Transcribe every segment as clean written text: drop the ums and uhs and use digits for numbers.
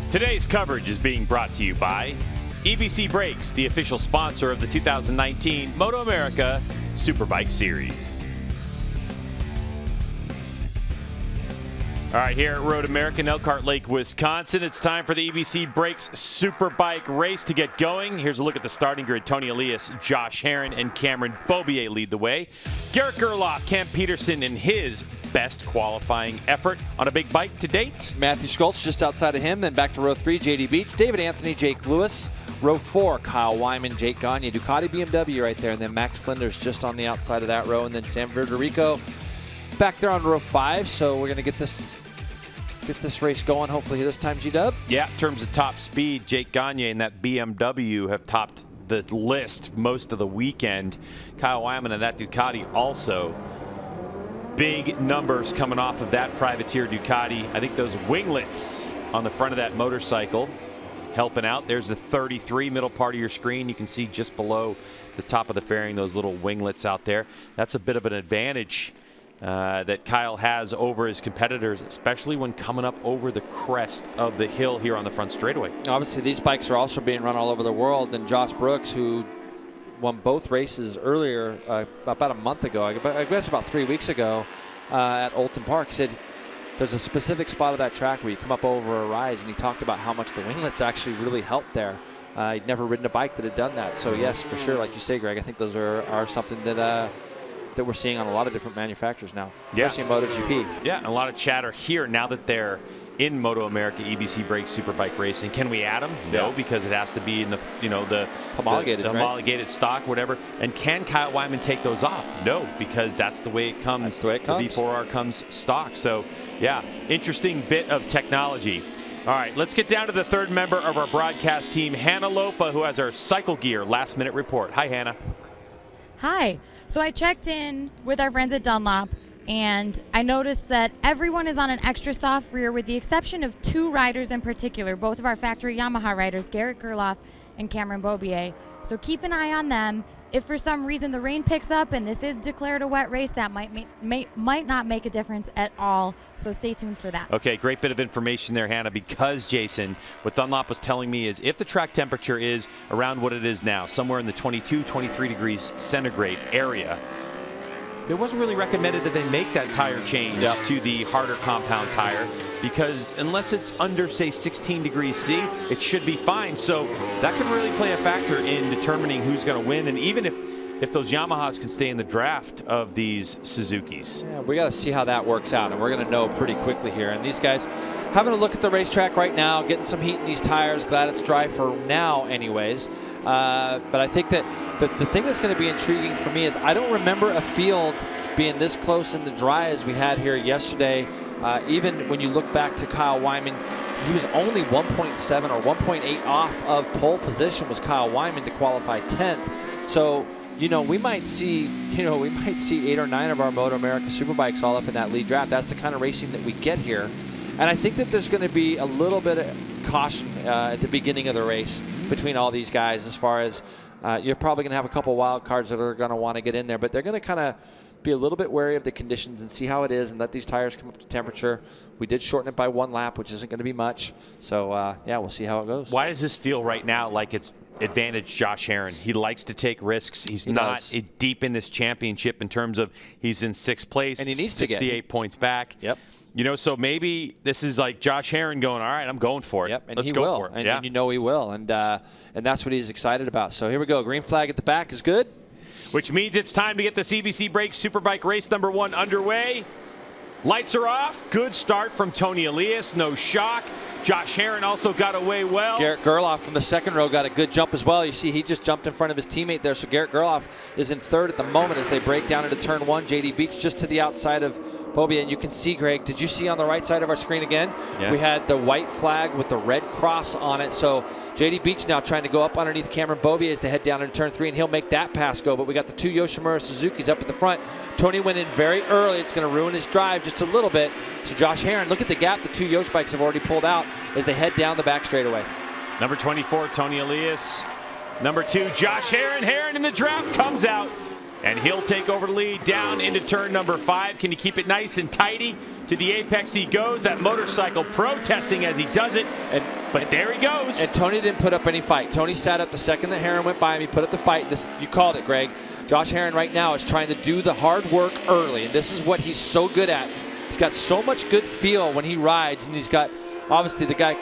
Today's coverage is being brought to you by EBC Brakes, the official sponsor of the 2019 MotoAmerica Superbike Series. All right, here at Road America in Elkhart Lake, Wisconsin, it's time for the EBC Brakes Superbike race to get going. Here's a look at the starting grid. Tony Elias, Josh Herrin, and Cameron Beaubier lead the way. Garrett Gerloff, Cam Peterson in his best qualifying effort on a big bike to date. Matthew Schultz just outside of him, then back to row 3, JD Beach, David Anthony, Jake Lewis. Row 4, Kyle Wyman, Jake Gagne, Ducati BMW right there, and then Max Flinders just on the outside of that row, and then Sam Verderico back there on row 5. So we're going to get this race going hopefully this time, G-Dub. Yeah, in terms of top speed, Jake Gagne and that BMW have topped the list most of the weekend. Kyle Wyman and that Ducati also. Big numbers coming off of that privateer Ducati. I think those winglets on the front of that motorcycle helping out. There's the 33 middle part of your screen. You can see just below the top of the fairing those little winglets out there. That's a bit of an advantage that Kyle has over his competitors, especially when coming up over the crest of the hill here on the front straightaway. Obviously, these bikes are also being run all over the world, and Josh Brooks, who won both races earlier, about a month ago, I guess about 3 weeks ago, at Oulton Park, said there's a specific spot of that track where you come up over a rise, and he talked about how much the winglets actually really helped there. He'd never ridden a bike that had done that. So yes, for sure, like you say, Greg, I think those are something that we're seeing on a lot of different manufacturers now, especially in MotoGP. Yeah, and a lot of chatter here now that they're in MotoAmerica EBC Brakes Superbike racing. Can we add them? No, because it has to be in the the homologated stock, whatever. And can Kyle Wyman take those off? No, because that's the way it comes. That's the way it comes. The V4R comes stock. So yeah, interesting bit of technology. All right, let's get down to the third member of our broadcast team, Hannah Lopa, who has our Cycle Gear last minute report. Hi, Hannah. Hi. So I checked in with our friends at Dunlop, and I noticed that everyone is on an extra soft rear with the exception of 2 riders in particular, both of our factory Yamaha riders, Garrett Gerloff and Cameron Beaubier. So keep an eye on them. If for some reason the rain picks up and this is declared a wet race, that might not make a difference at all. So stay tuned for that. Okay, great bit of information there, Hannah, because, Jason, what Dunlop was telling me is if the track temperature is around what it is now, somewhere in the 22, 23 degrees centigrade area, it wasn't really recommended that they make that tire change to the harder compound tire, because unless it's under, say, 16 degrees C, it should be fine. So that could really play a factor in determining who's going to win, and even if those Yamahas can stay in the draft of these Suzukis. Yeah, we got to see how that works out, and we're going to know pretty quickly here. And these guys having a look at the racetrack right now, getting some heat in these tires. Glad it's dry for now anyways. But I think that the thing that's going to be intriguing for me is I don't remember a field being this close in the dry as we had here yesterday. Even when you look back to Kyle Wyman, he was only 1.7 or 1.8 off of pole position was Kyle Wyman to qualify 10th. So, we might see 8 or 9 of our MotoAmerica Superbikes all up in that lead draft. That's the kind of racing that we get here. And I think that there's going to be a little bit of caution at the beginning of the race between all these guys as far as you're probably going to have a couple wild cards that are going to want to get in there, but they're going to kind of be a little bit wary of the conditions and see how it is and let these tires come up to temperature. We did shorten it by 1 lap, which isn't going to be much. So, yeah, we'll see how it goes. Why does this feel right now like it's advantage Josh Herrin? He likes to take risks. He's not deep in this championship in terms of he's in 6th place, and he needs 68 points back. Yep. So maybe this is like Josh Herrin going, all right, I'm going for it. Yep, and Let's he go will. for it. And he will. And that's what he's excited about. So here we go. Green flag at the back is good. Which means it's time to get the EBC Brakes Superbike race number 1 underway. Lights are off. Good start from Tony Elias. No shock. Josh Herrin also got away well. Garrett Gerloff from the 2nd row got a good jump as well. You see he just jumped in front of his teammate there. So Garrett Gerloff is in 3rd at the moment as they break down into turn 1. JD Beach just to the outside of Beaubier. And you can see, Greg, did you see on the right side of our screen again? Yeah. We had the white flag with the red cross on it. So JD Beach now trying to go up underneath Cameron Beaubier as they head down into turn 3, and he'll make that pass go. But we got the 2 Yoshimura Suzukis up at the front. Tony went in very early. It's going to ruin his drive just a little bit. So Josh Herrin, look at the gap the 2 Yosh bikes have already pulled out as they head down the back straightaway. Number 24, Tony Elias. Number 2, Josh Herrin. Herrin in the draft comes out. And he'll take over the lead down into turn number 5. Can he keep it nice and tidy? To the apex he goes. That motorcycle protesting as he does it. But there he goes. And Tony didn't put up any fight. Tony sat up the second that Herron went by him. He put up the fight. You called it, Greg. Josh Herron right now is trying to do the hard work early. And this is what he's so good at. He's got so much good feel when he rides. And he's got, obviously, the guy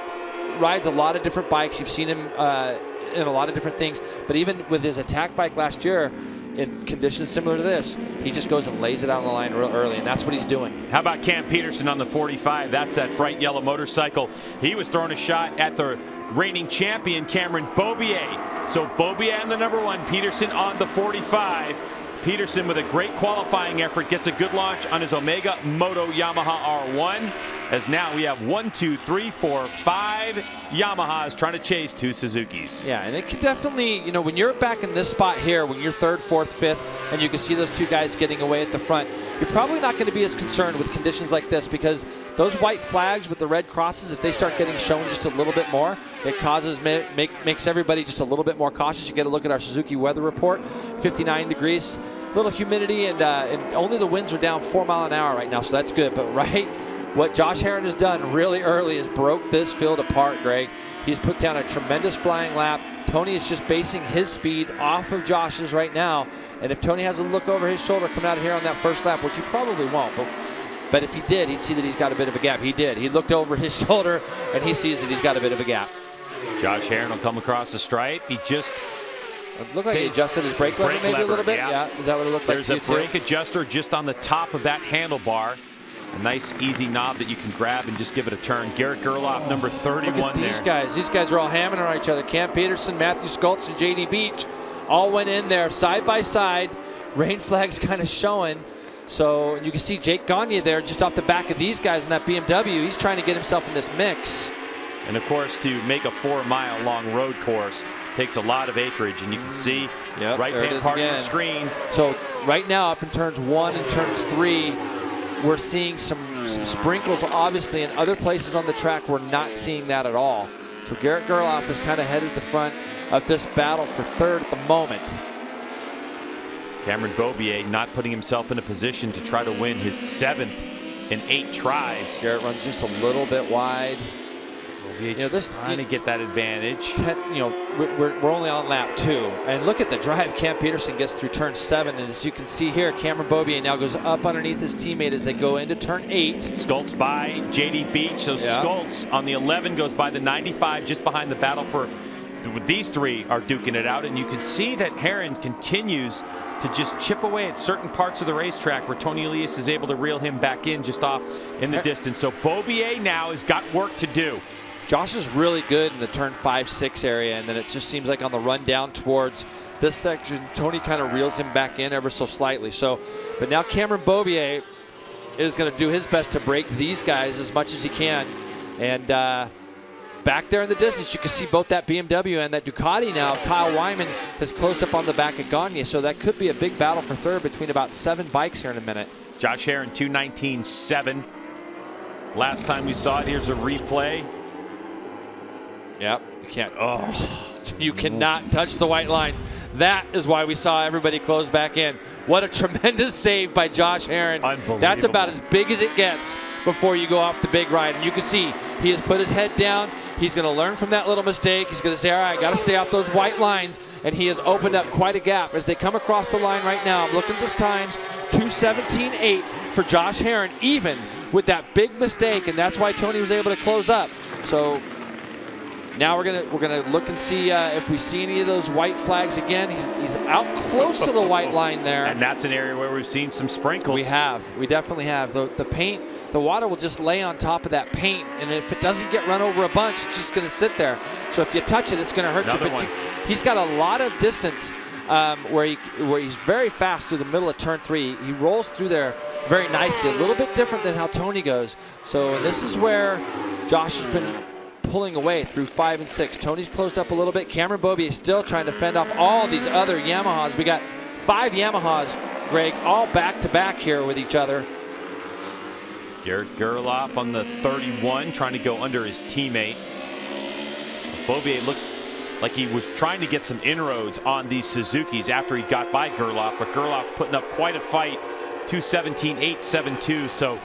rides a lot of different bikes. You've seen him in a lot of different things. But even with his attack bike last year, in conditions similar to this, he just goes and lays it out on the line real early, and that's what he's doing. How about Cam Peterson on the 45? That's that bright yellow motorcycle. He was throwing a shot at the reigning champion, Cameron Beaubier. So Beaubier on the number 1, Peterson on the 45. Peterson with a great qualifying effort gets a good launch on his Omega Moto Yamaha R1. As now we have 1, 2, 3, 4, 5 Yamahas trying to chase 2 Suzukis. Yeah, and it can definitely, you know, when you're back in this spot here, when you're 3rd, 4th, 5th, and you can see those 2 guys getting away at the front, you're probably not going to be as concerned with conditions like this, because those white flags with the red crosses, if they start getting shown just a little bit more, it causes makes everybody just a little bit more cautious. You get a look at our Suzuki weather report, 59 degrees, little humidity, and only the winds are down 4 miles an hour right now, so that's good. But what Josh Herron has done really early is broke this field apart, Greg. He's put down a tremendous flying lap. Tony is just basing his speed off of Josh's right now. And if Tony has a look over his shoulder coming out of here on that first lap, which he probably won't, but if he did, he'd see that he's got a bit of a gap. He did. He looked over his shoulder, and he sees that he's got a bit of a gap. Josh Herron will come across the stripe. He just looked like he adjusted his brake lever maybe a little bit. Yeah. Is that what it looked like? There's a brake adjuster just on the top of that handlebar. A nice easy knob that you can grab and just give it a turn. Garrett Gerloff, number 31 Look at these guys. These guys are all hammering on each other. Cam Peterson, Matthew Schultz, and JD Beach all went in there side by side. Rain flags kind of showing. So you can see Jake Gagne there just off the back of these guys in that BMW. He's trying to get himself in this mix. And of course, to make a 4-mile long road course takes a lot of acreage, and you can see right-hand part of the screen. So right now up in turns 1 and turns 3, we're seeing some sprinkles, obviously. In other places on the track, we're not seeing that at all. So Garrett Gerloff is kind of headed the front of this battle for 3rd at the moment. Cameron Beaubier not putting himself in a position to try to win his 7th in 8 tries. Garrett runs just a little bit wide. Beaubier trying to get that advantage. We're only on lap 2, and look at the drive Cam Peterson gets through turn 7, and as you can see here, Cameron Beaubier now goes up underneath his teammate as they go into turn 8. Schultz by JD Beach, so Schultz on the 11 goes by the 95, just behind the battle for. These 3 are duking it out, and you can see that Herron continues to just chip away at certain parts of the racetrack where Tony Elias is able to reel him back in just off in the distance. So Beaubier now has got work to do. Josh is really good in the turn 5-6 area, and then it just seems like on the run down towards this section, Tony kind of reels him back in ever so slightly. But now Cameron Beaubier is going to do his best to break these guys as much as he can. And back there in the distance, you can see both that BMW and that Ducati now. Kyle Wyman has closed up on the back of Gagne, so that could be a big battle for 3rd between about 7 bikes here in a minute. Josh Herron, 2:19.7. Last time we saw it, here's a replay. Yep, you can't. You cannot touch the white lines. That is why we saw everybody close back in. What a tremendous save by Josh Herron. Unbelievable. That's about as big as it gets before you go off the big ride. And you can see he has put his head down. He's going to learn from that little mistake. He's going to say, all right, got to stay off those white lines. And he has opened up quite a gap as they come across the line right now. I'm looking at this times, 2:17.8 for Josh Herron, even with that big mistake. And that's why Tony was able to close up. So now we're gonna look and see if we see any of those white flags again. He's out close to the white line there. And that's an area where we've seen some sprinkles. We definitely have. The paint, the water will just lay on top of that paint, and if it doesn't get run over a bunch, it's just gonna sit there. So if you touch it, it's gonna hurt you. But he's got a lot of distance where he's very fast through the middle of turn 3. He rolls through there very nicely, a little bit different than how Tony goes. So this is where Josh has been pulling away through 5 and 6. Tony's closed up a little bit. Cameron Beaubier is still trying to fend off all these other Yamahas. We got 5 Yamahas, Greg, all back-to-back here with each other. Garrett Gerloff on the 31 trying to go under his teammate. Beaubier looks like he was trying to get some inroads on these Suzukis after he got by Gerloff, but Gerloff putting up quite a fight, 2:17.872. So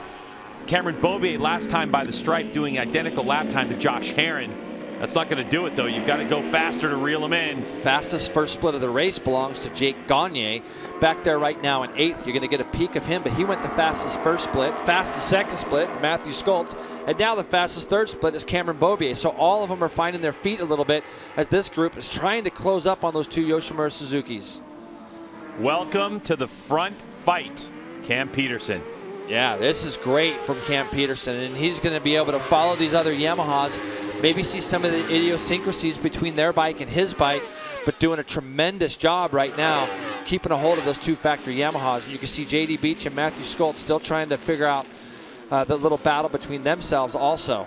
Cameron Beaubier last time by the stripe doing identical lap time to Josh Herrin. That's not going to do it, though. You've got to go faster to reel him in. Fastest first split of the race belongs to Jake Gagne. Back there right now in 8th. You're going to get a peek of him, but he went the fastest first split. Fastest second split, Matthew Schultz. And now the fastest third split is Cameron Beaubier. So all of them are finding their feet a little bit as this group is trying to close up on those 2 Yoshimura Suzukis. Welcome to the front fight, Cam Peterson. Yeah, this is great from Cam Peterson, and he's going to be able to follow these other Yamahas, maybe see some of the idiosyncrasies between their bike and his bike, but doing a tremendous job right now keeping a hold of those 2 factory Yamahas. And you can see J.D. Beach and Matthew Schultz still trying to figure out the little battle between themselves also.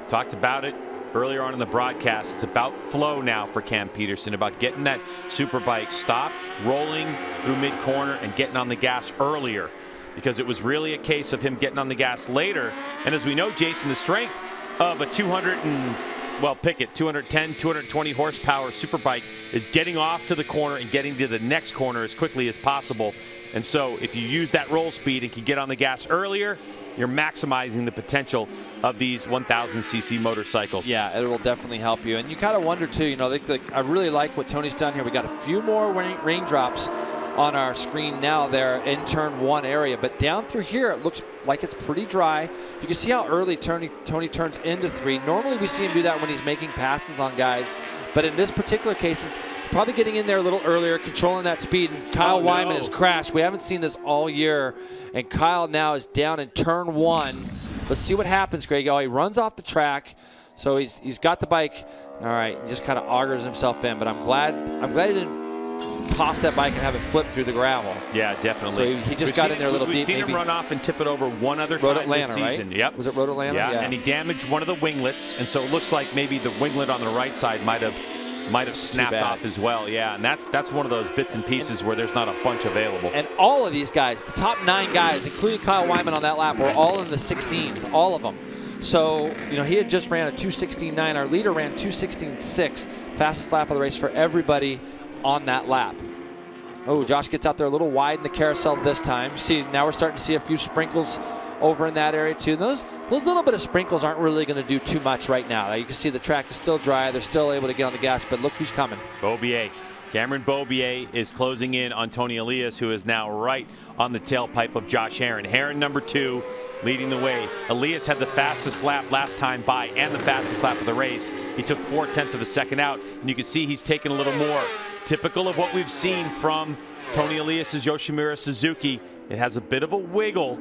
Talked about it earlier on in the broadcast. It's about flow now for Cam Peterson, about getting that Superbike stopped, rolling through mid-corner, and getting on the gas earlier, because it was really a case of him getting on the gas later. And as we know, Jason, the strength of a 210, 220 horsepower Superbike is getting off to the corner and getting to the next corner as quickly as possible. And so if you use that roll speed and can get on the gas earlier, you're maximizing the potential of these 1,000cc motorcycles. Yeah, it will definitely help you. And you kind of wonder, too, you know, I really like what Tony's done here. We got a few more raindrops on our screen now there in turn 1 area, but down through here it looks like it's pretty dry. You can see how early Tony turns into 3. Normally we see him do that when he's making passes on guys, but in this particular case it's probably getting in there a little earlier, controlling that speed, and Kyle Wyman has crashed. We haven't seen this all year, and Kyle now is down in turn 1. Let's see what happens, Greg. Oh, he runs off the track, so he's got the bike. All right, he just kind of augers himself in, but I'm glad he didn't toss that bike and have it flip through the gravel. Yeah, definitely. So he just got in there a little deep. We've seen him run off and tip it over one other time Atlanta, this season. Right? Yep. Was it Road Atlanta? Yeah, and he damaged one of the winglets, and so it looks like maybe the winglet on the right side might have snapped off as well. Yeah, and that's one of those bits and pieces where there's not a bunch available. And all of these guys, the top 9 guys, including Kyle Wyman on that lap, were all in the 16s, all of them. So, you know, he had just ran a 2:16.9. Our leader ran 2:16.6. Fastest lap of the race for everybody on that lap. Oh, Josh gets out there a little wide in the carousel this time. See, now we're starting to see a few sprinkles over in that area too. Those little bit of sprinkles aren't really going to do too much right now. You can see the track is still dry. They're still able to get on the gas, but look who's coming. Beaubier. Cameron Beaubier is closing in on Tony Elias, who is now right on the tailpipe of Josh Herrin. Herrin, number 2, leading the way. Elias had the fastest lap last time by and the fastest lap of the race. He took 0.4 of a second out, and you can see he's taken a little more. Typical of what we've seen from Tony Elias's Yoshimura Suzuki. It has a bit of a wiggle,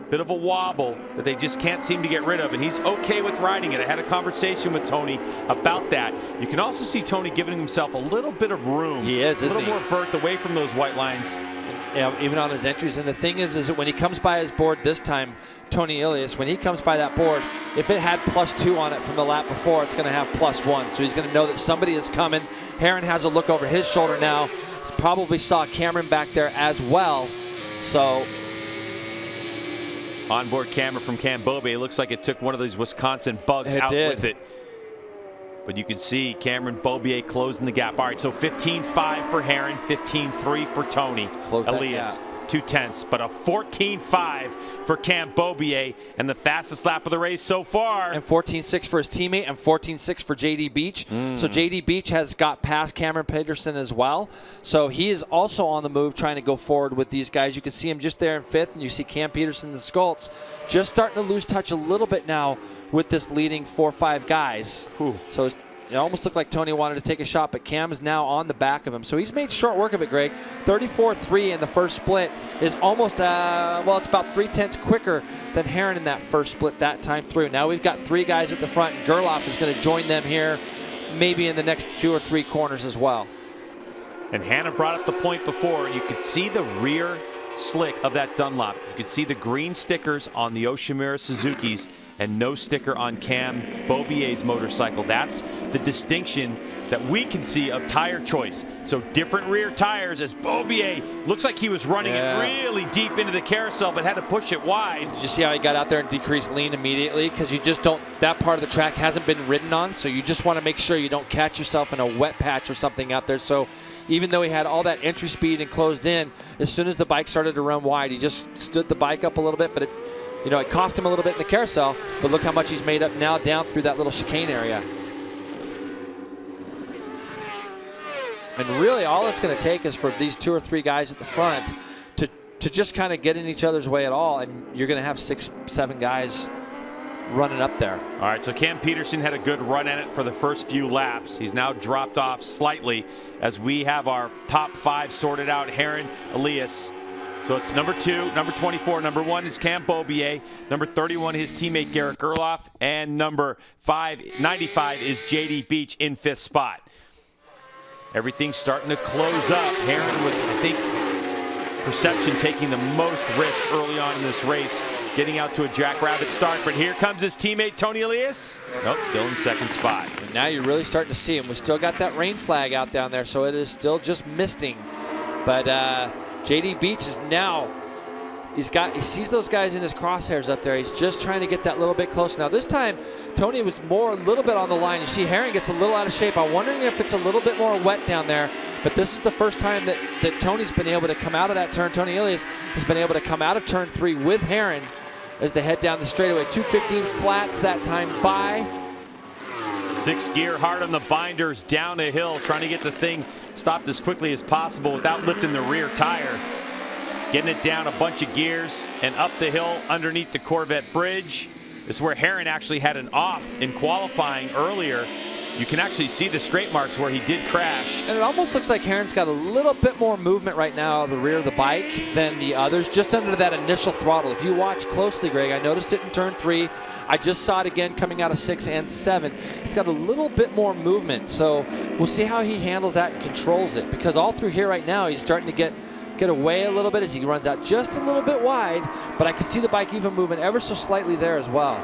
bit of a wobble that they just can't seem to get rid of, and he's okay with riding it. I had a conversation with Tony about that. You can also see Tony giving himself a little bit of room. He is, isn't he? A little more berth away from those white lines. Yeah, even on his entries. And the thing is that when he comes by his board this time, Tony Elias, when he comes by that board, if it had +2 on it from the lap before, it's going to have +1. So he's going to know that somebody is coming. Herrin has a look over his shoulder now. Probably saw Cameron back there as well. So onboard camera from Cam Beaubier. It looks like it took one of those Wisconsin bugs out with it. But you can see Cameron Beaubier closing the gap. All right, so 15.5 for Herrin, 15.3 for Tony Elias. 0.2, but a 14.5 for Cam Beaubier, and the fastest lap of the race so far. And 14.6 for his teammate, and 14.6 for J.D. Beach. So J.D. Beach has got past Cameron Peterson as well. So he is also on the move trying to go forward with these guys. You can see him just there in 5th, and you see Cam Peterson and the Schultz just starting to lose touch a little bit now with this leading 4 or 5 guys. So it almost looked like Tony wanted to take a shot, but Cam is now on the back of him. So he's made short work of it, Greg. 34.3 in the first split is almost, well, it's about 0.3 quicker than Herrin in that first split that time through. Now we've got 3 guys at the front, and Gerloff is going to join them here maybe in the next 2 or 3 corners as well. And Hannah brought up the point before. You could see the rear slick of that Dunlop. You can see the green stickers on the Yoshimura Suzukis and no sticker on Cam Beaubier's motorcycle. That's the distinction that we can see of tire choice. So different rear tires as Beaubier looks like he was running it really deep into the carousel but had to push it wide. Did you see how he got out there and decreased lean immediately? Because you just don't, that part of the track hasn't been ridden on, so you just want to make sure you don't catch yourself in a wet patch or something out there. So even though he had all that entry speed and closed in, as soon as the bike started to run wide, he just stood the bike up a little bit, but it cost him a little bit in the carousel, but look how much he's made up now down through that little chicane area. And really all it's going to take is for these 2 or 3 guys at the front to just kind of get in each other's way at all, and you're going to have 6, 7 guys running up there. All right, so Cam Peterson had a good run at it for the first few laps. He's now dropped off slightly as we have our top 5 sorted out. Heron, Elias. So it's number 2, number 24. Number 1 is Cam Beaubier. Number 31, his teammate Garrett Gerloff. And number 95 is JD Beach in 5th spot. Everything's starting to close up. Heron with, I think, perception taking the most risk early on in this race, getting out to a jackrabbit start. But here comes his teammate Tony Elias. Nope, still in 2nd spot. And now you're really starting to see him. We still got that rain flag out down there, so it is still just misting. But JD Beach is now, he sees those guys in his crosshairs up there. He's just trying to get that little bit closer. Now this time, Tony was a little bit on the line. You see Heron gets a little out of shape. I'm wondering if it's a little bit more wet down there. But this is the first time that Tony's been able to come out of that turn. Tony Elias has been able to come out of turn 3 with Heron as they head down the straightaway. 215 flats that time by. 6 gear hard on the binders down a hill, trying to get the thing stopped as quickly as possible without lifting the rear tire. Getting it down a bunch of gears and up the hill underneath the Corvette bridge. This is where Heron actually had an off in qualifying earlier. You can actually see the scrape marks where he did crash. And it almost looks like Heron's got a little bit more movement right now at the rear of the bike than the others, just under that initial throttle. If you watch closely, Greg, I noticed it in turn 3. I just saw it again coming out of 6 and 7. He's got a little bit more movement. So we'll see how he handles that and controls it, because all through here right now, he's starting to get away a little bit as he runs out just a little bit wide, but I can see the bike even moving ever so slightly there as well.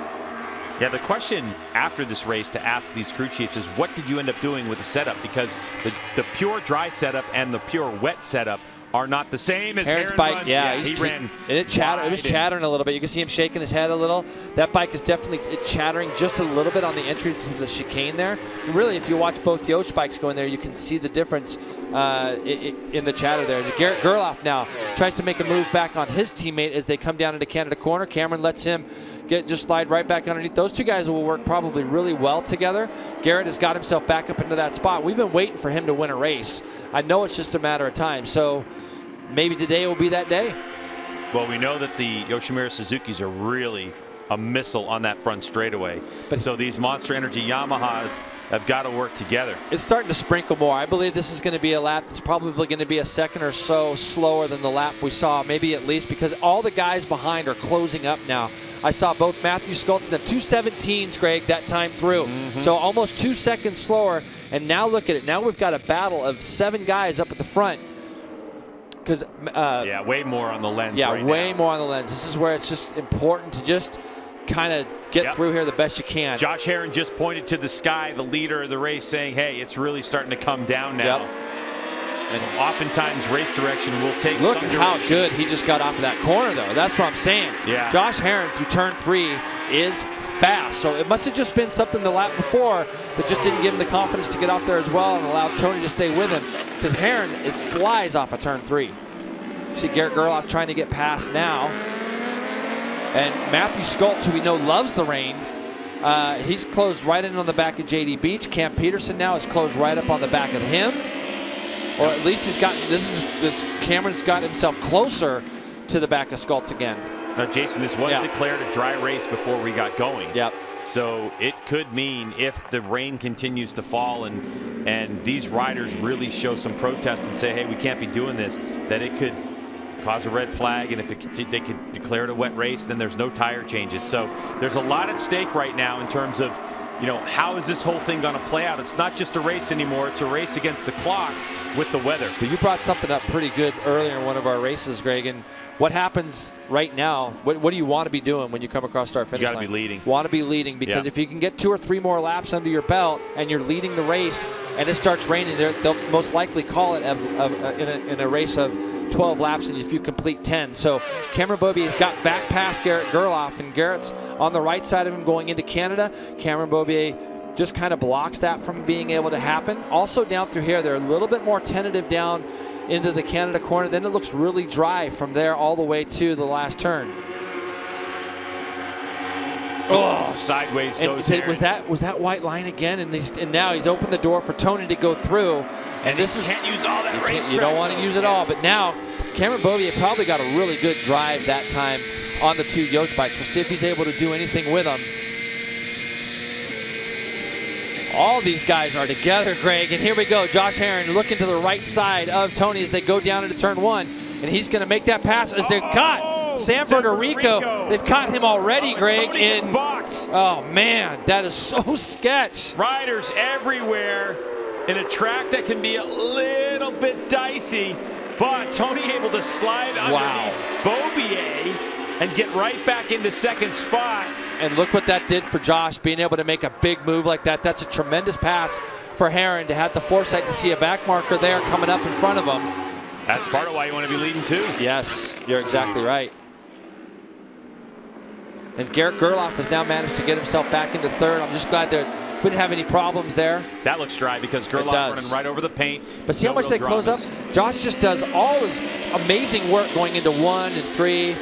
Yeah, the question after this race to ask these crew chiefs is, what did you end up doing with the setup? Because the pure dry setup and the pure wet setup are not the same as Heron's bike. runs. Yeah, he ran. And it was chattering a little bit. You can see him shaking his head a little. That bike is definitely chattering just a little bit on the entry to the chicane there. And really, if you watch both Yosh bikes going there, you can see the difference in the chatter there. And Garrett Gerloff now tries to make a move back on his teammate as they come down into Canada Corner. Cameron lets him just slide right back underneath. Those two guys will work probably really well together. Garrett has got himself back up into that spot. We've been waiting for him to win a race. I know it's just a matter of time. So maybe today will be that day. Well, we know that the Yoshimura Suzukis are really a missile on that front straightaway. So these Monster Energy Yamahas have got to work together. It's starting to sprinkle more. I believe this is going to be a lap that's probably going to be a second or so slower than the lap we saw, maybe at least, because all the guys behind are closing up now. I saw both Matthew Schultz and them 2:17s, Greg, that time through. So almost 2 seconds slower. And now look at it. Now we've got a battle of 7 guys up at the front. Because yeah, way more on the lens. Yeah, right way now. more on the lens. This is where it's just important to just kind of get through here the best you can. Josh Heron just pointed to the sky, the leader of the race, saying, hey, it's really starting to come down now. And oftentimes race direction will take Look some at direction. how good he just got off of that corner, though. That's what I'm saying. Yeah. Josh Heron through turn 3 is fast. So it must have just been something the lap before that just didn't give him the confidence to get out there as well and allow Tony to stay with him. Because Heron, it flies off of turn 3. See Garrett Gerloff trying to get past now. And Matthew Schultz, who we know loves the rain, he's closed right in on the back of JD Beach. Cam Peterson now is closed right up on the back of him. Or at least he's got, Cameron's got himself closer to the back of Schultz again. Now, Jason, this was declared a dry race before we got going. Yep. So it could mean if the rain continues to fall and these riders really show some protest and say, hey, we can't be doing this, that it could cause a red flag, and if they could declare it a wet race, then there's no tire changes. So there's a lot at stake right now in terms of, you know, how is this whole thing going to play out? It's not just a race anymore. It's a race against the clock. with the weather. But you brought something up pretty good earlier in one of our races, Greg. And what happens right now? What do you want to be doing when you come across start finish line? You got to be leading. Want to be leading, because if you can get 2 or 3 more laps under your belt and you're leading the race and it starts raining, they'll most likely call it in a race of 12 laps, and if you complete 10. So Cameron Beaubier has got back past Garrett Gerloff, and Garrett's on the right side of him going into Canada. Cameron Beaubier just kind of blocks that from being able to happen. Also down through here, they're a little bit more tentative down into the Canada corner. Then it looks really dry from there all the way to the last turn. Oh, sideways goes here. Was that white line again? And now he's opened the door for Tony to go through. And this can't use all that racetrack. You don't want to use it all, but now Cameron Beaubier probably got a really good drive that time on the 2 Yost bikes. We'll see if he's able to do anything with them. All these guys are together, Greg, and here we go. Josh Herrin looking to the right side of Tony as they go down into turn 1, and he's going to make that pass as they've caught San Federico. They've caught him already, Greg. Oh, man, that is so sketch. Riders everywhere in a track that can be a little bit dicey, but Tony able to slide underneath Beaubier and get right back into second spot. And look what that did for Josh, being able to make a big move like that. That's a tremendous pass for Herrin to have the foresight to see a back marker there coming up in front of him. That's part of why you want to be leading too. Yes, you're exactly right. And Garrett Gerloff has now managed to get himself back into third. I'm just glad that we didn't have any problems there. That looks dry because Gerloff running right over the paint. But see how much they close up? Josh just does all his amazing work going into 1 and 3.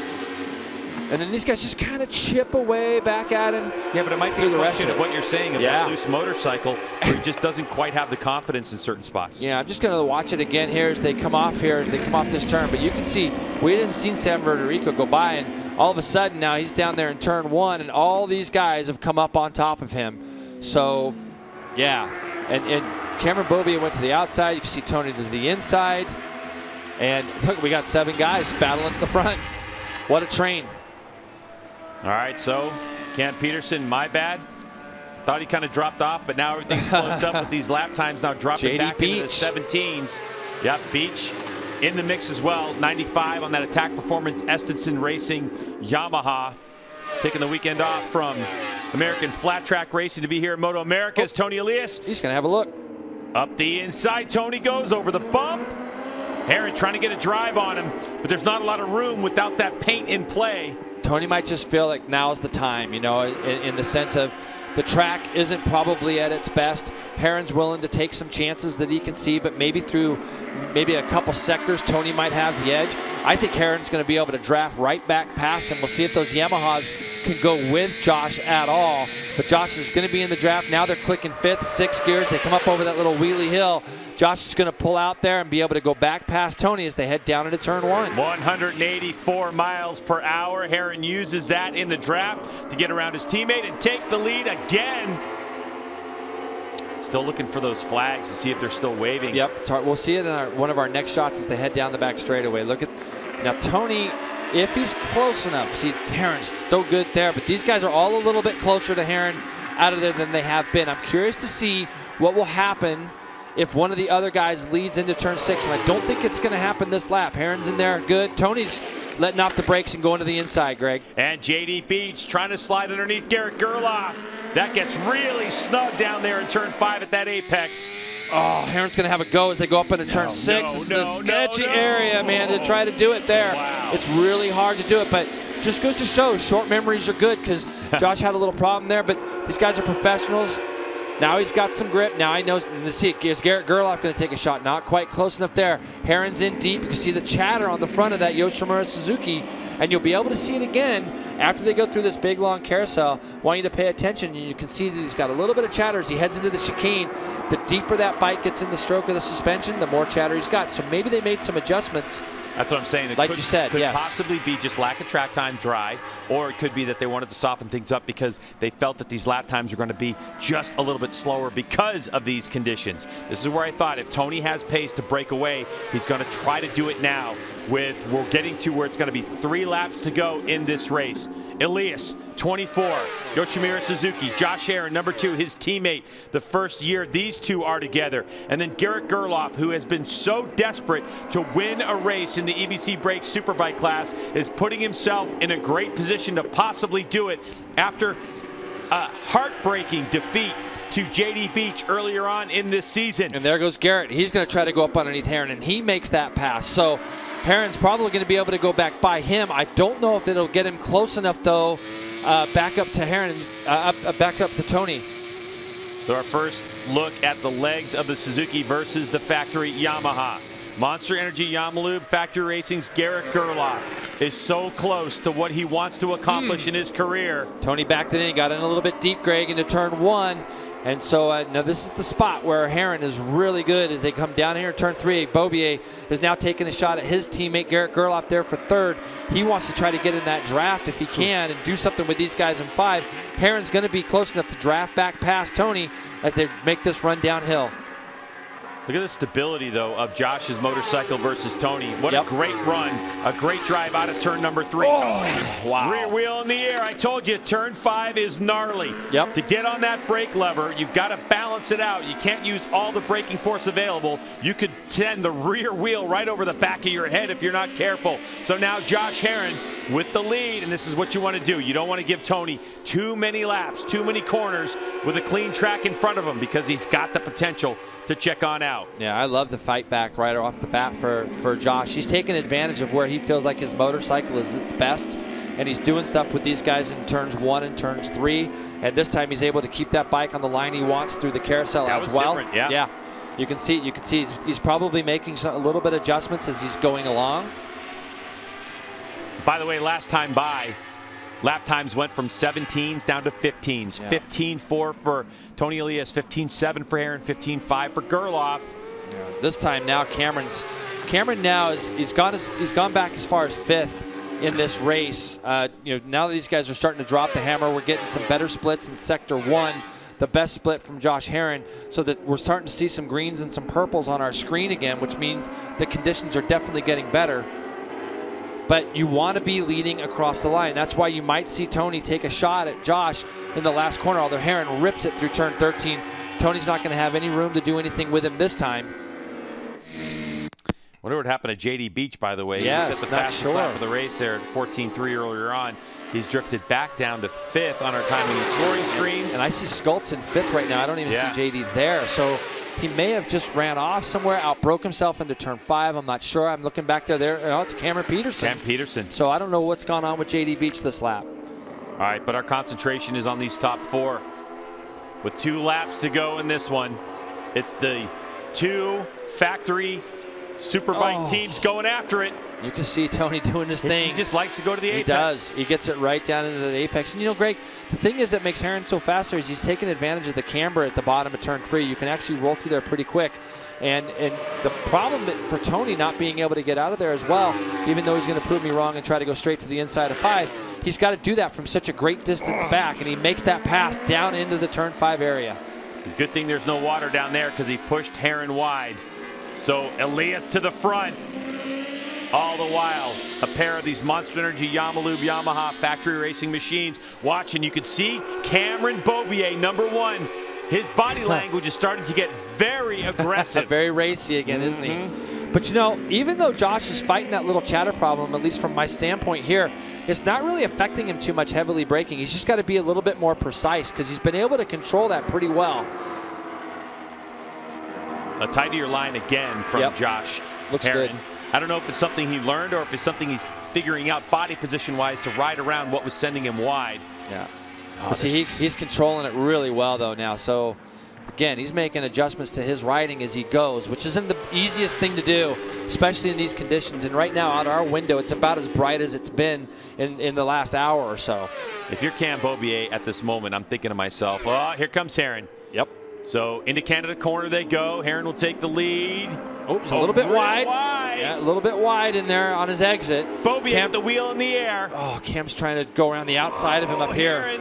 And then these guys just kind of chip away back at him. Yeah, but it might be the a rest function of what you're saying about Yeah. loose motorcycle, where he just doesn't quite have the confidence in certain spots. Yeah, I'm just going to watch it again here as they come off this turn. But you can see we didn't see San Federico go by, and all of a sudden now he's down there in turn 1, and all these guys have come up on top of him. So, yeah. And Cameron Beaubier went to the outside. You can see Tony to the inside. And look, we got 7 guys battling at the front. What a train. All right, so Ken Peterson, my bad. Thought he kind of dropped off, but now everything's closed up with these lap times now dropping back into the 17s. Yep, Beach in the mix as well. 95 on that Attack Performance Estenson Racing Yamaha. Taking the weekend off from American Flat Track Racing to be here at MotoAmerica's Tony Elias. He's going to have a look. Up the inside, Tony goes over the bump. Herrin trying to get a drive on him, but there's not a lot of room without that paint in play. Tony might just feel like now's the time, you know, in the sense of the track isn't probably at its best. Herrin's willing to take some chances that he can see, but maybe through a couple sectors, Tony might have the edge. I think Herrin's going to be able to draft right back past him. We'll see if those Yamahas can go with Josh at all. But Josh is going to be in the draft. Now they're clicking 5th, 6th gears. They come up over that little wheelie hill. Josh is going to pull out there and be able to go back past Tony as they head down into turn 1. 184 miles per hour. Herrin uses that in the draft to get around his teammate and take the lead again. Still looking for those flags to see if they're still waving. Yep, it's hard. We'll see it in one of our next shots as they head down the back straightaway. Look at now Tony, if he's close enough. See, Herrin's so good there, but these guys are all a little bit closer to Herrin out of there than they have been. I'm curious to see what will happen if one of the other guys leads into turn 6, and I don't think it's going to happen this lap. Herrin's in there, good. Tony's letting off the brakes and going to the inside, Greg. And JD Beach trying to slide underneath Garrett Gerloff. That gets really snug down there in turn 5 at that apex. Oh, Herrin's going to have a go as they go up into turn 6. It's a sketchy area, man, to try to do it there. Wow. It's really hard to do it, but just goes to show short memories are good because Josh had a little problem there, but these guys are professionals. Now he's got some grip. Now he knows. And see, is Garrett Gerloff going to take a shot? Not quite close enough there. Herrin's in deep. You can see the chatter on the front of that Yoshimura Suzuki, and you'll be able to see it again after they go through this big, long carousel. Want you to pay attention, and you can see that he's got a little bit of chatter as he heads into the chicane. The deeper that bike gets in the stroke of the suspension, the more chatter he's got. So maybe they made some adjustments. That's what I'm saying. It like could, you said, could yes. possibly be just lack of track time, dry, or it could be that they wanted to soften things up because they felt that these lap times are going to be just a little bit slower because of these conditions. This is where I thought if Tony has pace to break away, he's going to try to do it now. We're getting to where it's going to be 3 laps to go in this race. Elias, 24. Yoshimura Suzuki, Josh Herrin, number 2, his teammate, the first year these two are together. And then Garrett Gerloff, who has been so desperate to win a race in the EBC Brakes Superbike class, is putting himself in a great position to possibly do it after a heartbreaking defeat to JD Beach earlier on in this season. And there goes Garrett. He's going to try to go up underneath Herrin, and he makes that pass. So Herrin's probably going to be able to go back by him. I don't know if it'll get him close enough, though, back up to Herrin, back up to Tony. So our first look at the legs of the Suzuki versus the factory Yamaha. Monster Energy Yamalube Factory Racing's Garrett Gerloff is so close to what he wants to accomplish in his career. Tony backed it in. He got in a little bit deep, Greg, into turn 1. And so now this is the spot where Herrin is really good as they come down here in turn 3. Beaubier is now taking a shot at his teammate Garrett Gerloff there for 3rd. He wants to try to get in that draft if he can and do something with these guys in 5. Herrin's going to be close enough to draft back past Tony as they make this run downhill. Look at the stability, though, of Josh's motorcycle versus Tony. What a great run. A great drive out of turn number 3. Oh, wow. Rear wheel in the air. I told you, turn 5 is gnarly. Yep. To get on that brake lever, you've got to balance it out. You can't use all the braking force available. You could send the rear wheel right over the back of your head if you're not careful. So now Josh Herrin with the lead, and this is what you want to do. You don't want to give Tony too many laps, too many corners with a clean track in front of him because he's got the potential to check on out. Yeah, I love the fight back right off the bat for Josh. He's taking advantage of where he feels like his motorcycle is its best, and he's doing stuff with these guys in turns 1 and turns 3. And this time he's able to keep that bike on the line he wants through the carousel as well. Different, yeah. Yeah, you can see he's probably making a little bit of adjustments as he's going along. By the way, last time by, lap times went from 17s down to 15s. Yeah. 15.4 for Tony Elias, 15.7 for Herrin, 15.5 for Gerloff. Yeah. This time now Cameron now he's gone back as far as 5th in this race. Now that these guys are starting to drop the hammer, we're getting some better splits in sector 1. The best split from Josh Herrin, so that we're starting to see some greens and some purples on our screen again, which means the conditions are definitely getting better. But you want to be leading across the line. That's why you might see Tony take a shot at Josh in the last corner, although Herrin rips it through turn 13. Tony's not going to have any room to do anything with him this time. Wonder what happened to JD Beach, by the way. Yeah, he was at the fastest lap of the race there at 14.3 earlier on. He's drifted back down to 5th on our timing and scoring screens. And I see Skultz in 5th right now. I don't even see JD there. So he may have just ran off somewhere, outbroke himself into turn 5. I'm not sure. I'm looking back there. Oh, it's Cameron Peterson. Cam Peterson. So I don't know what's gone on with JD Beach this lap. All right, but our concentration is on these top 4. With 2 laps to go in this one, it's the 2 factory Superbike teams going after it. You can see Tony doing his thing. He just likes to go to the apex. He does. He gets it right down into the apex. And Greg, the thing is that makes Herrin so faster is he's taking advantage of the camber at the bottom of turn 3. You can actually roll through there pretty quick. And the problem for Tony not being able to get out of there as well, even though he's going to prove me wrong and try to go straight to the inside of 5, he's got to do that from such a great distance back, and he makes that pass down into the turn 5 area. Good thing there's no water down there because he pushed Herrin wide. So Elias to the front. All the while, a pair of these Monster Energy Yamalube Yamaha factory racing machines. Watching, you can see Cameron Beaubier, number 1. His body language is starting to get very aggressive. Very racy again, isn't he? But even though Josh is fighting that little chatter problem, at least from my standpoint here, it's not really affecting him too much heavily braking. He's just got to be a little bit more precise because he's been able to control that pretty well. A tidier line again from Josh. Looks Herrin. good. I don't know if it's something he learned or if it's something he's figuring out body position-wise to ride around what was sending him wide. Yeah. But see, he's controlling it really well, though, now. So, again, he's making adjustments to his riding as he goes, which isn't the easiest thing to do, especially in these conditions. And right now, out our window, it's about as bright as it's been in the last hour or so. If you're Cam Beaubier at this moment, I'm thinking to myself, oh, here comes Herrin. Yep. So into Canada corner they go. Herrin will take the lead. Oh, it's a little bit wide. Yeah, a little bit wide in there on his exit. Beaubier with the wheel in the air. Oh, Cam's trying to go around the outside of him up here.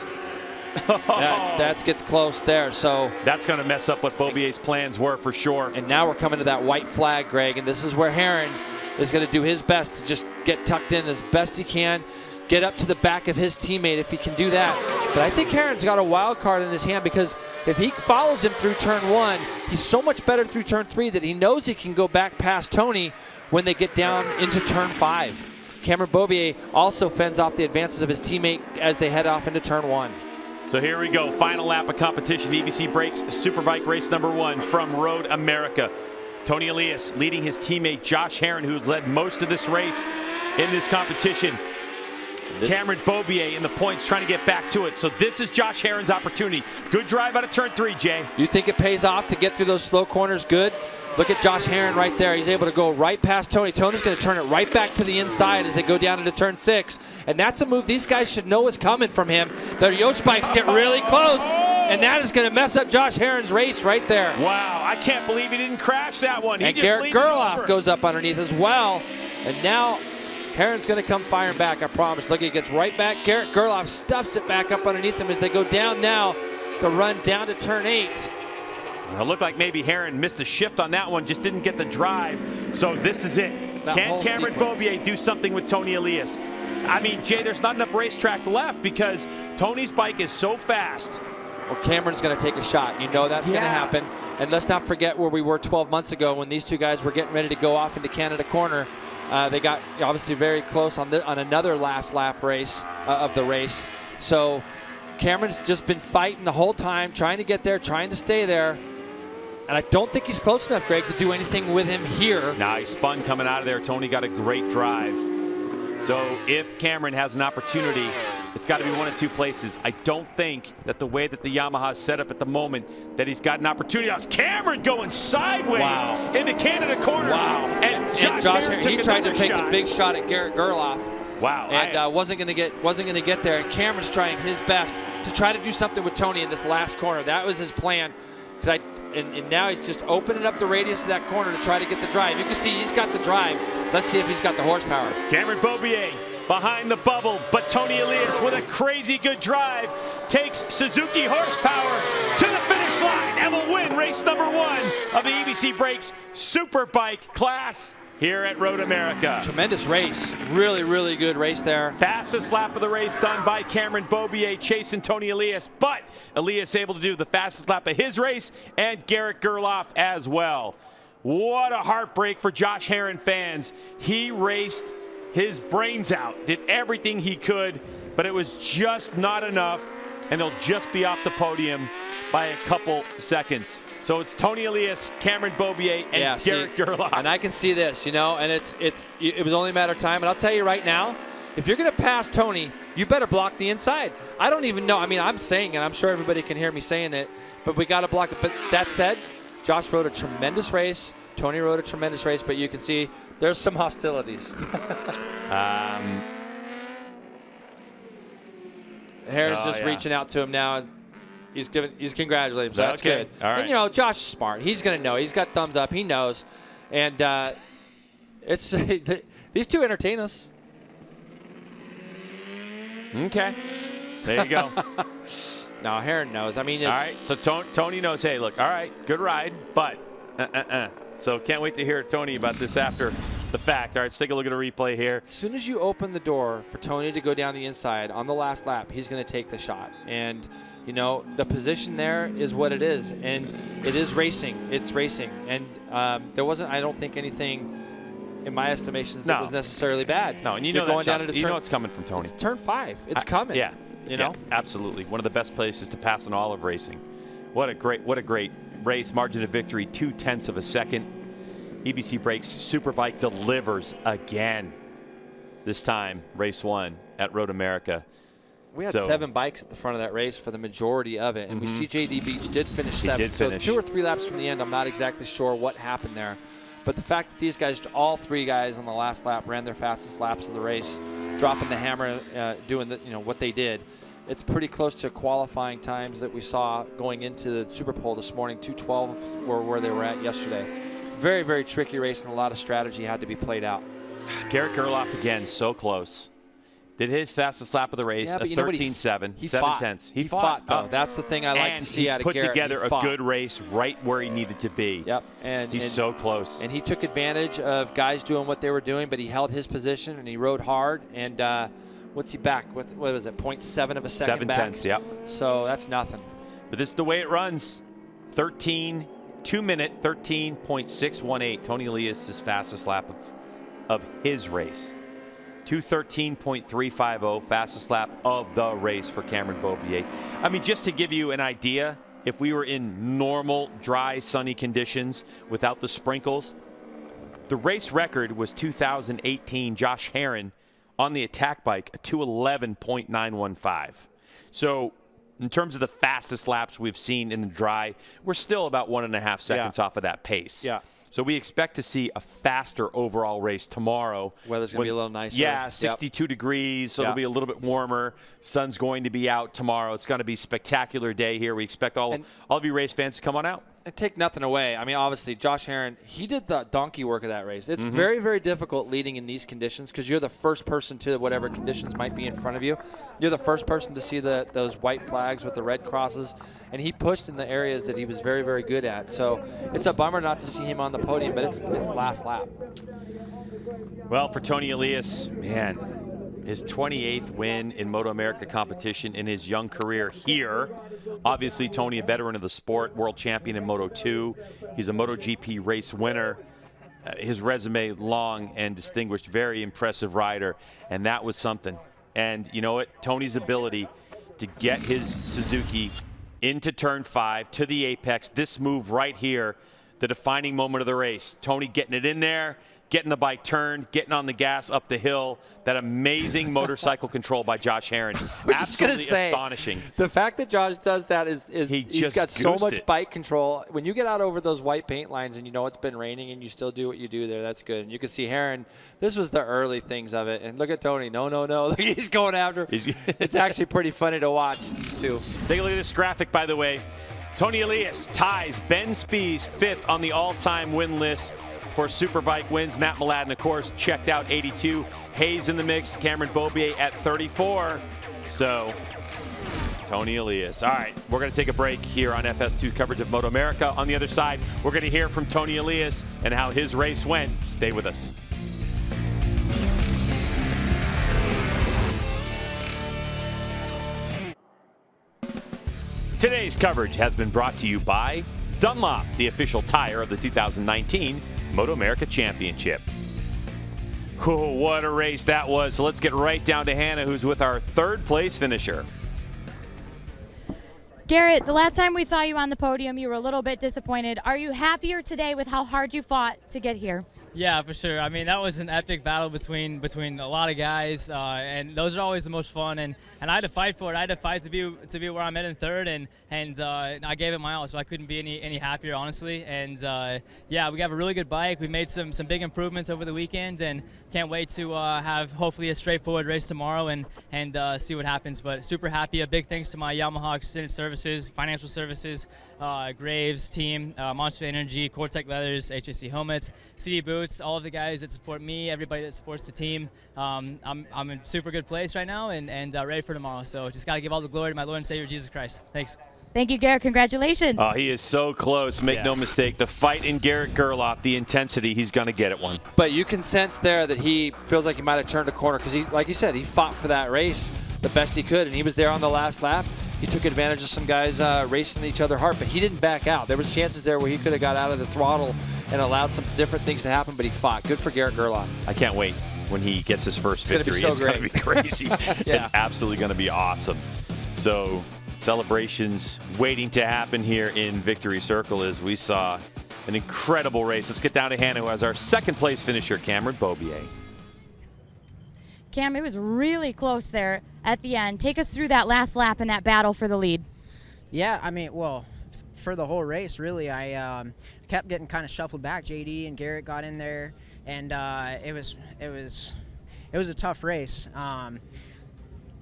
That gets close there. So that's going to mess up what Beaubier's plans were for sure. And now we're coming to that white flag, Greg, and this is where Herrin is going to do his best to just get tucked in as best he can. get up to the back of his teammate if he can do that. But I think Herron's got a wild card in his hand, because if he follows him through turn 1, he's so much better through turn 3 that he knows he can go back past Tony when they get down into turn 5. Cameron Beaubier also fends off the advances of his teammate as they head off into turn 1. So here we go, final lap of competition, EBC Brakes Superbike race number 1 from Road America. Tony Elias leading his teammate Josh Herron, who's led most of this race in this competition. Cameron Beaubier in the points trying to get back to it. So this is Josh Herron's opportunity. Good drive out of turn 3, Jay. You think it pays off to get through those slow corners good? Look at Josh Herron right there. He's able to go right past Tony. Tony's going to turn it right back to the inside as they go down into turn 6. And that's a move these guys should know is coming from him. Their Yosh bikes get really close, and that is going to mess up Josh Herron's race right there. Wow, I can't believe he didn't crash that one. And Garrett Gerloff goes up underneath as well. And now Herron's going to come firing back, I promise. Look, he gets right back. Garrett Gerloff stuffs it back up underneath him as they go down now to run down to turn 8. It looked like maybe Herron missed a shift on that one, just didn't get the drive. So this is it. Can Cameron Beaubier do something with Tony Elias? I mean, Jay, there's not enough racetrack left because Tony's bike is so fast. Well, Cameron's going to take a shot. You know that's going to happen. And let's not forget where we were 12 months ago when these two guys were getting ready to go off into Canada Corner. They got obviously very close on another last lap race of the race. So Cameron's just been fighting the whole time, trying to get there, trying to stay there. And I don't think he's close enough, Greg, to do anything with him here. Nah, he spun coming out of there. Tony got a great drive. So if Cameron has an opportunity, it's got to be one of two places. I don't think that the way that the Yamaha's set up at the moment that he's got an opportunity. That's Cameron going sideways into Canada Corner. Wow. And Josh Herron he tried to take the big shot at Garrett Gerloff. Wow. And wasn't going to get there. And Cameron's trying his best to try to do something with Tony in this last corner. That was his plan. And now he's just opening up the radius of that corner to try to get the drive. You can see he's got the drive. Let's see if he's got the horsepower. Cameron Beaubier behind the bubble, but Tony Elias with a crazy good drive takes Suzuki horsepower to the finish line and will win race number 1 of the EBC Brakes Superbike class here at Road America. Tremendous race. Really, really good race there. Fastest lap of the race done by Cameron Beaubier chasing Tony Elias, but Elias able to do the fastest lap of his race and Garrett Gerloff as well. What a heartbreak for Josh Herron fans. He raced his brains out, did everything he could, but it was just not enough, and he'll just be off the podium by a couple seconds. So it's Tony Elias, Cameron Beaubier, and Garrett Gerloff. And I can see this, you know, and it was only a matter of time. And I'll tell you right now, if you're going to pass Tony, you better block the inside. I don't even know. I mean, I'm saying it. I'm sure everybody can hear me saying it, but we got to block it. But that said, Josh rode a tremendous race. Tony rode a tremendous race, but you can see there's some hostilities. Herron's just reaching out to him now. He's congratulating him, so that's good. All right. And, you know, Josh is smart. He's going to know. He's got thumbs up. He knows. And these two entertain us. Okay. There you go. No, Herron knows. I mean, all right. So Tony knows, hey, look, all right, good ride, but So can't wait to hear Tony about this after the fact. All right, let's take a look at a replay here. As soon as you open the door for Tony to go down the inside on the last lap, he's going to take the shot. And, you know, the position there is what it is. And it is racing. It's racing. And there wasn't, I don't think, anything in my estimations that was necessarily bad. No, and you know going down into you know it's coming from Tony. It's turn 5. It's coming. Yeah. You know? Yeah, absolutely. One of the best places to pass in all of racing. What a great race. Margin of victory, 0.2 of a second. EBC Brakes Superbike delivers again. This time, race 1 at Road America. We had 7 bikes at the front of that race for the majority of it, and we see JD Beach did finish 7th. Did finish. So 2 or 3 laps from the end, I'm not exactly sure what happened there. But the fact that these guys, all 3 guys on the last lap, ran their fastest laps of the race, dropping the hammer, doing what they did. It's pretty close to qualifying times that we saw going into the Super Pole this morning. 2:12 were where they were at yesterday. Very, very tricky race, and a lot of strategy had to be played out. Garrett Gerloff again, so close. Did his fastest lap of the race, a 13.7, 7/10. He fought, though. That's the thing I like to see out of Garrett. And he put together a good race right where he needed to be. Yep. And he's so close. And he took advantage of guys doing what they were doing, but he held his position, and he rode hard. And What's he back? What was it? 0.7 of a second back? 7/10, yep. So that's nothing. But this is the way it runs. 2-minute 13.618. Tony Elias' fastest lap of his race. 2:13.350, fastest lap of the race for Cameron Beaubier. I mean, just to give you an idea, if we were in normal, dry, sunny conditions without the sprinkles, the race record was 2018 Josh Herron on the attack bike, a 2:11.915. So in terms of the fastest laps we've seen in the dry, we're still about 1.5 seconds off of that pace. Yeah. So we expect to see a faster overall race tomorrow. Weather's going to be a little nicer. Yeah, 62 degrees, so it'll be a little bit warmer. Sun's going to be out tomorrow. It's going to be a spectacular day here. We expect all of you race fans to come on out. And take nothing away. I mean, obviously, Josh Herron, he did the donkey work of that race. It's very, very difficult leading in these conditions because you're the first person to whatever conditions might be in front of you. You're the first person to see those white flags with the red crosses. And he pushed in the areas that he was very, very good at. So it's a bummer not to see him on the podium, but it's last lap. Well, for Tony Elias, man, his 28th win in MotoAmerica competition in his young career here. Obviously, Tony, a veteran of the sport, world champion in Moto2. He's a MotoGP race winner. His resume, long and distinguished, very impressive rider, and that was something. And you know what? Tony's ability to get his Suzuki into turn 5 to the apex, this move right here, the defining moment of the race. Tony getting it in there, getting the bike turned, getting on the gas up the hill. That amazing motorcycle control by Josh Herron. Absolutely astonishing. The fact that Josh does that is he's got so much bike control. When you get out over those white paint lines and you know it's been raining and you still do what you do there, that's good. And you can see Herron, this was the early things of it. And look at Tony. No. Look, he's going after. It's actually pretty funny to watch, too. Take a look at this graphic, by the way. Tony Elias ties Ben Spies 5th on the all-time win list for Superbike wins. Matt Mladen, of course, checked out 82. Hayes in the mix. Cameron Beaubier at 34. So, Tony Elias. All right, we're going to take a break here on FS2 coverage of MotoAmerica. On the other side, we're going to hear from Tony Elias and how his race went. Stay with us. Today's coverage has been brought to you by Dunlop, the official tire of the 2019 MotoAmerica Championship. Oh, what a race that was. So let's get right down to Hannah, who's with our third place finisher. Garrett, the last time we saw you on the podium, you were a little bit disappointed. Are you happier today with how hard you fought to get here? Yeah, for sure. I mean, that was an epic battle between a lot of guys, and those are always the most fun. And I had to fight for it. I had to fight to be where I'm at in third, and I gave it my all. So I couldn't be any happier, honestly. And yeah, we have a really good bike. We made some big improvements over the weekend, and can't wait to have hopefully a straightforward race tomorrow and see what happens. But super happy. A big thanks to my Yamaha Extended Services, Financial Services, Graves team, Monster Energy, Cortec Leathers, HSC helmets, CD Boots. All of the guys that support me, everybody that supports the team. I'm in a super good place right now and ready for tomorrow. So just got to give all the glory to my Lord and Savior, Jesus Christ. Thanks. Thank you, Garrett. Congratulations. Oh, he is so close. Make no mistake. The fight in Garrett Gerloff, the intensity, he's going to get it one. But you can sense there that he feels like he might have turned a corner because, like you said, he fought for that race the best he could, and he was there on the last lap. He took advantage of some guys racing each other hard, but he didn't back out. There was chances there where he could have got out of the throttle and allowed some different things to happen, but he fought. Good for Garrett Gerloff. I can't wait when he gets his first victory. It's going to be crazy. It's absolutely going to be awesome. So celebrations waiting to happen here in Victory Circle as we saw an incredible race. Let's get down to Hannah, who has our second place finisher, Cameron Beaubier. Cam, it was really close there at the end. Take us through that last lap and that battle for the lead. Yeah, I mean, well, for the whole race, really, I kept getting kind of shuffled back. JD and Garrett got in there, and it was a tough race.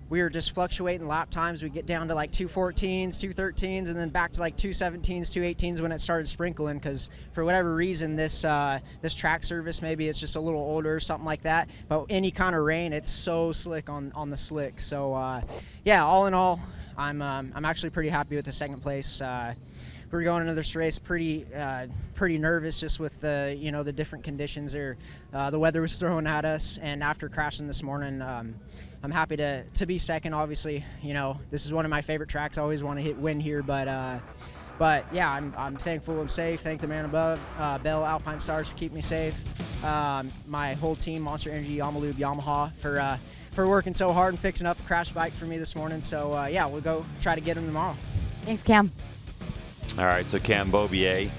We were just fluctuating lap times. We get down to like 2:14s, 2:13s, and then back to like 2:17s, 2:18s when it started sprinkling. Because for whatever reason, this track surface, maybe it's just a little older or something like that. But any kind of rain, it's so slick on the slick. So yeah, all in all, I'm actually pretty happy with the second place. We were going into this race pretty nervous, just with the the different conditions there. The weather was throwing at us, and after crashing this morning, I'm happy to be second. Obviously, this is one of my favorite tracks. I always want to win here, but yeah, I'm thankful I'm safe. Thank the man above, Bell Alpine Stars, for keeping me safe. My whole team, Monster Energy, Yamalube, Yamaha, for working so hard and fixing up a crash bike for me this morning. So yeah, we'll go try to get him tomorrow. Thanks, Cam. All right, so Cam Beaubier,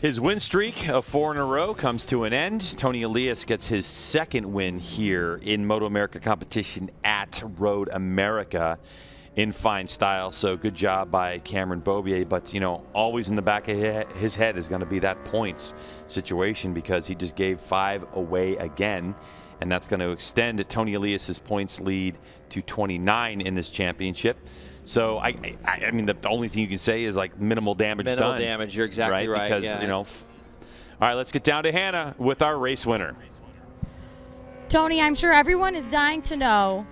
his win streak of 4 in a row comes to an end. Tony Elias gets his second win here in MotoAmerica competition at Road America in fine style. So good job by Cameron Beaubier, but always in the back of his head is going to be that points situation, because he just gave 5 away again, and that's going to extend Tony Elias's points lead to 29 in this championship. So I mean, the only thing you can say is like minimal damage done. Minimal damage, you're exactly right. Because yeah. all right, let's get down to Hannah with our race winner. Tony, I'm sure everyone is dying to know.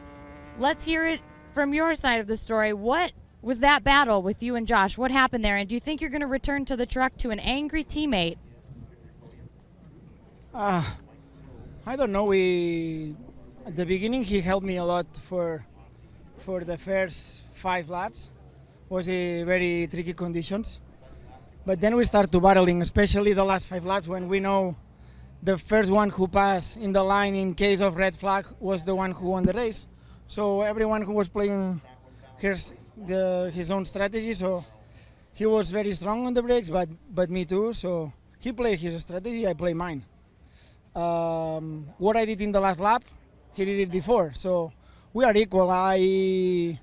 Let's hear it from your side of the story. What was that battle with you and Josh? What happened there? And do you think you're going to return to the truck to an angry teammate? I don't know. At the beginning, he helped me a lot for the first 5 laps. Was a very tricky conditions. But then we start to battling, especially the last 5 laps, when we know the first one who passed in the line in case of red flag was the one who won the race. So everyone who was playing his own strategy, so he was very strong on the brakes, but me too. So he played his strategy, I play mine. What I did in the last lap, he did it before. So we are equal. I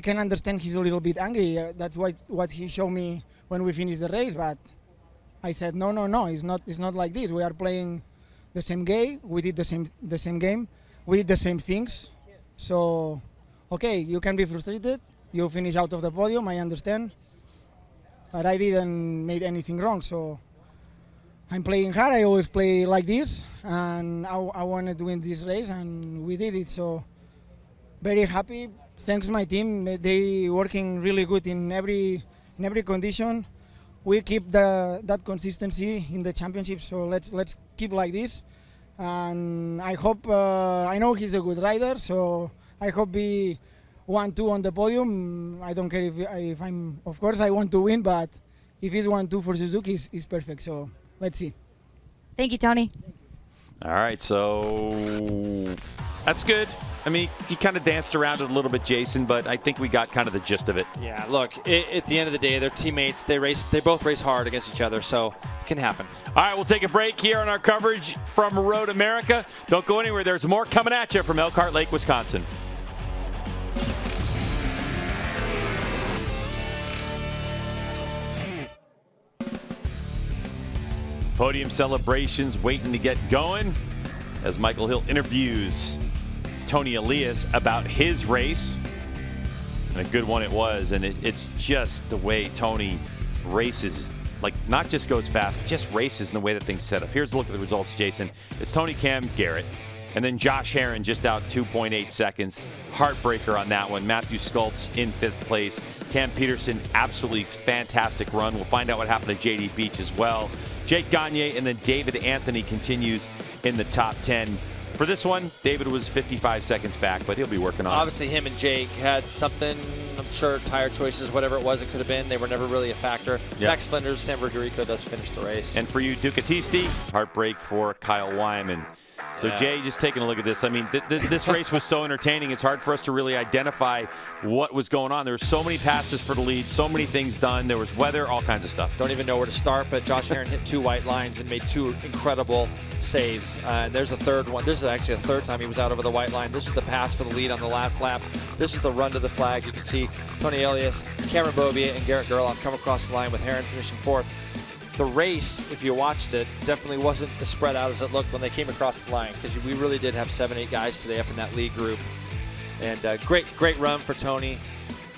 can understand he's a little bit angry. That's what he showed me when we finished the race. But I said no. It's not like this. We are playing the same game. We did the same game. We did the same things. So, okay, you can be frustrated. You finish out of the podium, I understand. But I didn't make anything wrong, so I'm playing hard. I always play like this, and I wanted to win this race, and we did it. So, very happy. Thanks my team. They working really good in every condition. We keep that consistency in the championship, so let's keep like this. And I hope, I know he's a good rider, so I hope be 1-2 on the podium. I don't care if I'm, of course I want to win, but if it's 1-2 for Suzuki, it's perfect. So let's see. Thank you, Tony. All right, so that's good. I mean, he kind of danced around it a little bit, Jason, but I think we got kind of the gist of it. Yeah, look, at the end of the day, they're teammates. They both race hard against each other, so it can happen. All right, we'll take a break here on our coverage from Road America. Don't go anywhere. There's more coming at you from Elkhart Lake, Wisconsin. Podium celebrations waiting to get going as Michael Hill interviews Tony Elias about his race. And a good one it was. And it's just the way Tony races, like not just goes fast, just races in the way that things set up. Here's a look at the results, Jason. It's Tony, Cam, Garrett. And then Josh Herron just out 2.8 seconds. Heartbreaker on that one. Matthew Skultz in 5th place. Cam Peterson, absolutely fantastic run. We'll find out what happened to JD Beach as well. Jake Gagne and then David Anthony continues in the top 10. For this one, David was 55 seconds back, but he'll be working on it. Obviously, him and Jake had something, I'm sure, tire choices, whatever it was, it could have been. They were never really a factor. Yep. Max Flinders, San Federico does finish the race. And for you, Ducatisti, heartbreak for Kyle Wyman. So, yeah. Jay, just taking a look at this. I mean, this race was so entertaining. It's hard for us to really identify what was going on. There were so many passes for the lead, so many things done. There was weather, all kinds of stuff. Don't even know where to start, but Josh Herron hit 2 white lines and made 2 incredible saves. And there's a third one. This is actually the 3rd time he was out over the white line. This is the pass for the lead on the last lap. This is the run to the flag. You can see Tony Elias, Cameron Beaubier, and Garrett Gerloff come across the line with Herron finishing 4th. The race, if you watched it, definitely wasn't as spread out as it looked when they came across the line, because we really did have 7-8 guys today up in that lead group. And great run for Tony.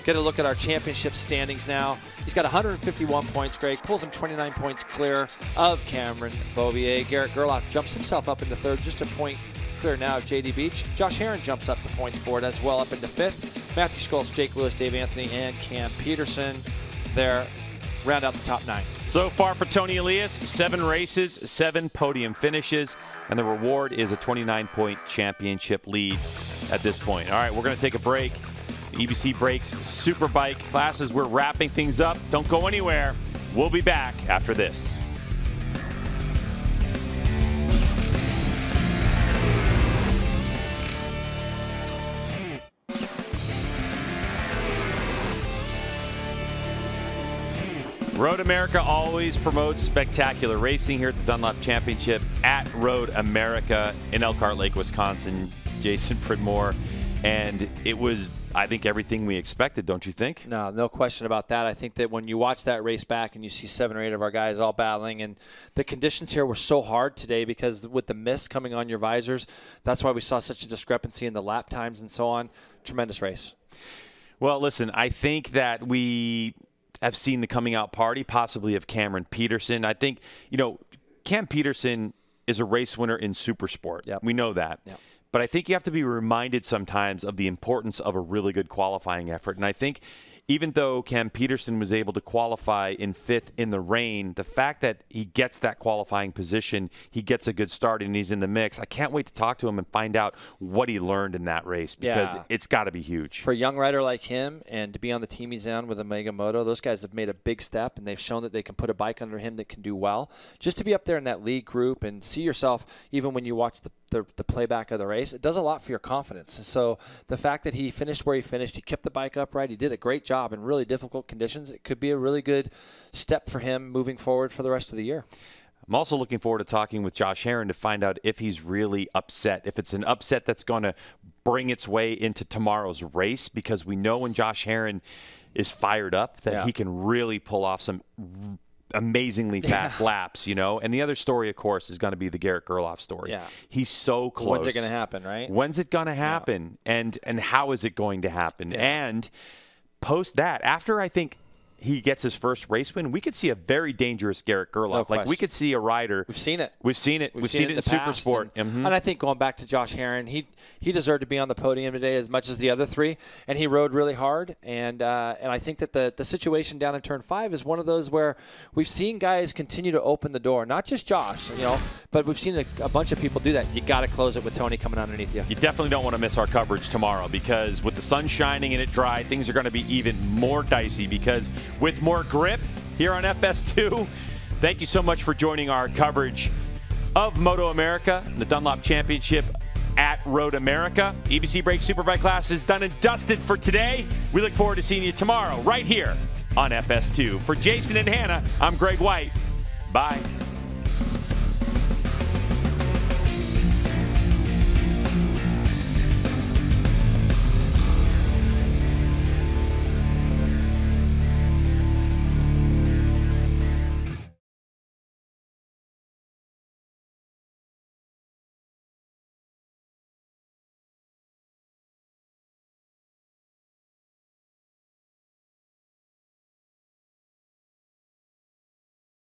Get a look at our championship standings now. He's got 151 points, Greg. Pulls him 29 points clear of Cameron Beaubier. Garrett Gerloff jumps himself up into 3rd, just a point clear now of JD Beach. Josh Herron jumps up the points board as well, up into 5th. Matthew Schultz, Jake Lewis, Dave Anthony, and Cam Peterson there round out the top 9. So far for Tony Elias, 7 races, 7 podium finishes, and the reward is a 29-point championship lead at this point. All right, we're going to take a break. The EBC Brakes Superbike classes, we're wrapping things up. Don't go anywhere. We'll be back after this. Road America always promotes spectacular racing here at the Dunlop Championship at Road America in Elkhart Lake, Wisconsin. Jason Pridmore, and it was, I think, everything we expected, don't you think? No question about that. I think that when you watch that race back and you see 7 or 8 of our guys all battling, and the conditions here were so hard today because with the mist coming on your visors, that's why we saw such a discrepancy in the lap times and so on. Tremendous race. Well, listen, I think that we have seen the coming out party possibly of Cameron Peterson. I think, Cam Peterson is a race winner in Supersport. Yep. We know that. Yep. But I think you have to be reminded sometimes of the importance of a really good qualifying effort. And I think even though Cam Peterson was able to qualify in 5th in the rain, the fact that he gets that qualifying position, he gets a good start, and he's in the mix, I can't wait to talk to him and find out what he learned in that race, because it's got to be huge. For a young rider like him and to be on the team he's on with Omega Moto, those guys have made a big step, and they've shown that they can put a bike under him that can do well. Just to be up there in that lead group and see yourself, even when you watch the playback of the race, it does a lot for your confidence. So the fact that he finished where he finished, he kept the bike upright, he did a great job in really difficult conditions. It could be a really good step for him moving forward for the rest of the year. I'm also looking forward to talking with Josh Herron to find out if he's really upset, if it's an upset that's going to bring its way into tomorrow's race, because we know when Josh Herron is fired up that he can really pull off some amazingly fast laps, And the other story, of course, is going to be the Garrett Gerloff story. Yeah. He's so close. When's it going to happen, right? When's it going to happen? Yeah. And how is it going to happen? Yeah. And post that, after I think he gets his first race win, we could see a very dangerous Garrett Gerloff. No we could see a rider. We've seen it. We've seen it in Supersport. And I think going back to Josh Herron, he deserved to be on the podium today as much as the other 3, and he rode really hard. And I think that the situation down in Turn 5 is one of those where we've seen guys continue to open the door. Not just Josh, but we've seen a bunch of people do that. You got to close it with Tony coming underneath you. You definitely don't want to miss our coverage tomorrow, because with the sun shining and it dry, things are going to be even more dicey, because with more grip here on FS2. Thank you so much for joining our coverage of MotoAmerica, the Dunlop Championship at Road America. EBC Brakes Superbike class is done and dusted for today. We look forward to seeing you tomorrow right here on FS2. For Jason and Hannah, I'm Greg White. Bye.